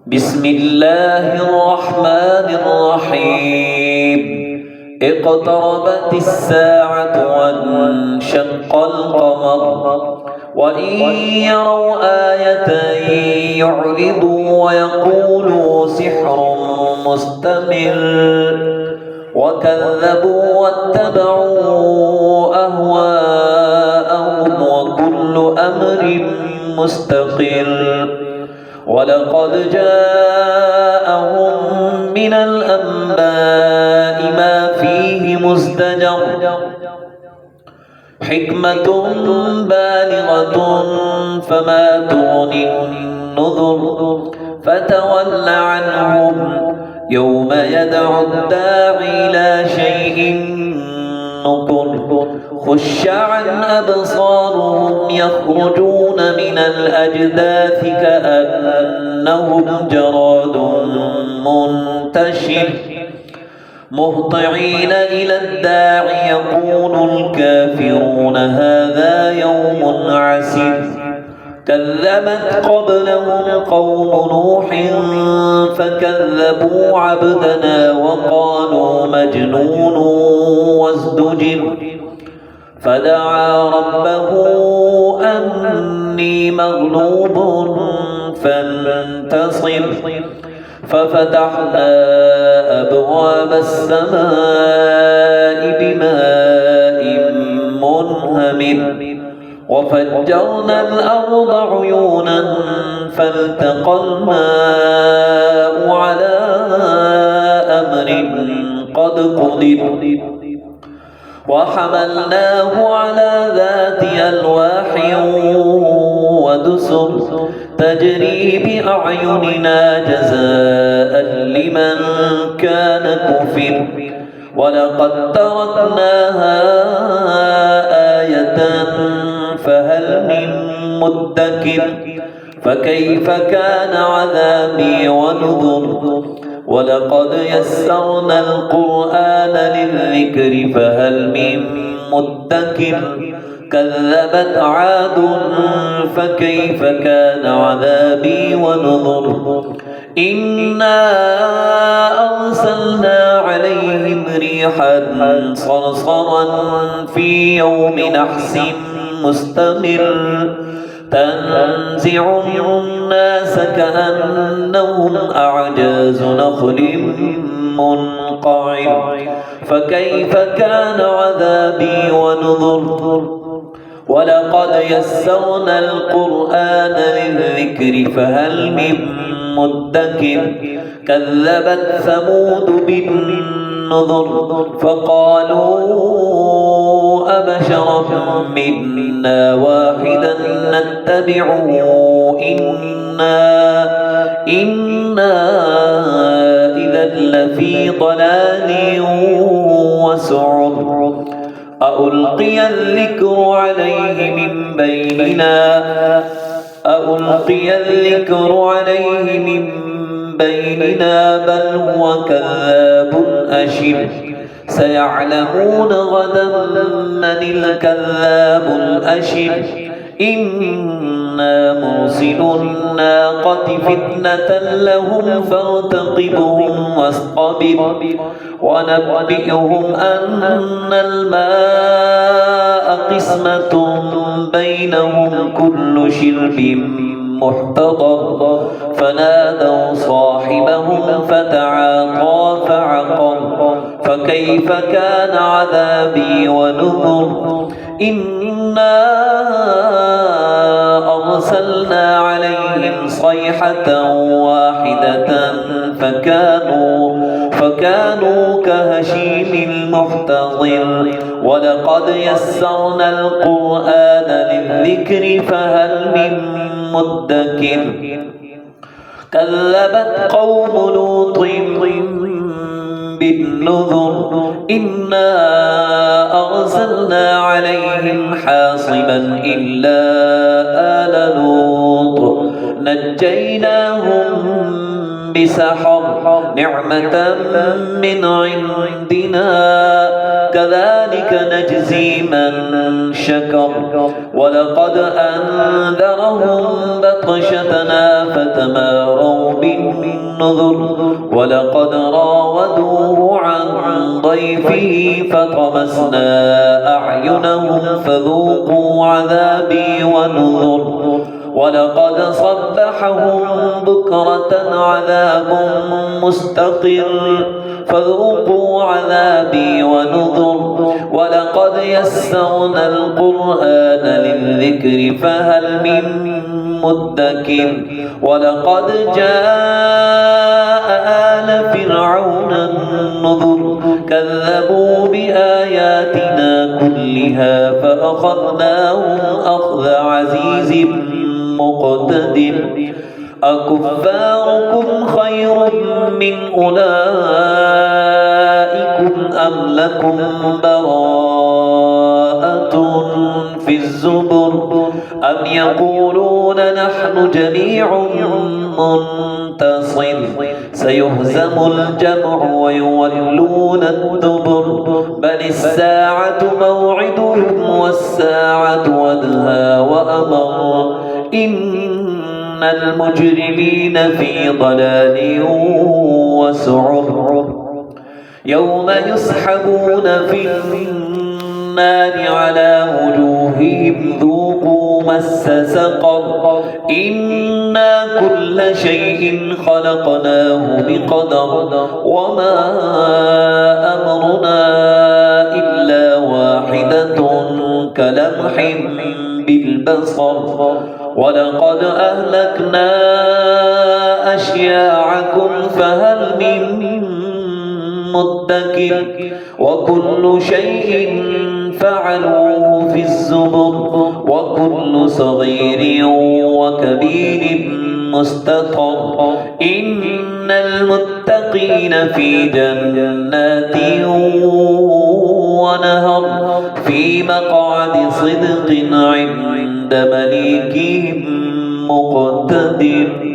بسم الله الرحمن الرحيم اقتربت الساعة وانشق القمر وإن يروا آية يعرضوا ويقولوا سحر مستمر وكذبوا واتبعوا أهواءهم وكل أمر مستقر ولقد جاءهم من الأنباء ما فيه مزدجر حكمة بالغة فما تغني النذر فتول عنهم يوم يدعو الداعي إلى شيء نكر خش عن أبصارهم يخرجون من الأجداث كأنهم جراد منتشر مهطعين إلى الداعي يقول الكافرون هذا يوم عسير كذبت قبلهم قوم نوح فكذبوا عبدنا وقالوا مجنون وازدجر فدعا ربه أني مغلوب فانتصر ففتحنا أبواب السماء بماء منهمر وفجرنا الأرض عيونا فالتقى الماء على أمر قد قدر وحملناه على ذات ألواح ودسر تجري بأعيننا جزاء لمن كان كفر ولقد تركناها آية فهل من مدكر فكيف كان عذابي ونذر ولقد يسرنا القرآن للذكر فهل من مدكر كذبت عاد فكيف كان عذابي ونذر إنا أرسلنا عليهم ريحا صرصرا في يوم نحس مستمر تنزع الناس كأنهم أعجاز نخل منقعر فكيف كان عذابي ونذر ولقد يسرنا القرآن للذكر فهل من مدكر كذبت ثمود بالنذر فقالوا أبشرا منا واحدا نتبعه إنا إذا لفي ضلال وسعر ألقي الذكر عليه من بيننا بل هو كذاب أشر سيعلمون غدا من الكذاب الأشر إنا مرسل الناقة فتنة لهم فارتقبهم واصطبر ونبئهم أن الماء قسمة بينهم كل شرب محتضر فنادوا صاحبهم فتعاطى فعقر فكيف كان عذابي ونذر إنا أرسلنا عليهم صيحة واحدة فكانوا كهشيم المحتضر ولقد يسرنا القرآن للذكر فهل من مدكر كذبت قوم لوط بالنذر إنا أرسلنا عليهم حاصبا إلا آل لوط نجيناهم بسحر نعمة من عندنا كذلك نجزي من شكر ولقد أنذرهم بطشتنا فتماروا بالنذر ولقد راودوه عن ضيفه فطمسنا أعينهم فذوقوا عذابي ونذر ولقد صبحهم بكرة عذاب مستقر فذوقوا عذابي ونذر ولقد يسرنا القرآن للذكر فهل من مدكر ولقد جاء آل فرعون النذر كذبوا بآياتنا كلها فأخذناهم أخذ عزيز مقتدر أكفاركم خير من أولئكم أم لكم براءة في الزبر أم يقولون نحن جميع منتصر سيهزم الجمع ويولون الدبر بل الساعة موعدهم والساعة أدهى وأمر إن المجرمين في ضلال وسعر يوم يسحبون في النار على وجوههم ذوقوا مس سقر إنا كل شيء خلقناه بقدر وما أمرنا إلا واحدة كلمح بالبصر ولقد أهلكنا أشياعكم فهل من مدكر وكل شيء فعلوه في الزبر وكل صغير وكبير مستقر إن المتقين في جنات ونهر في مقعد صدق عند مليك مقتدر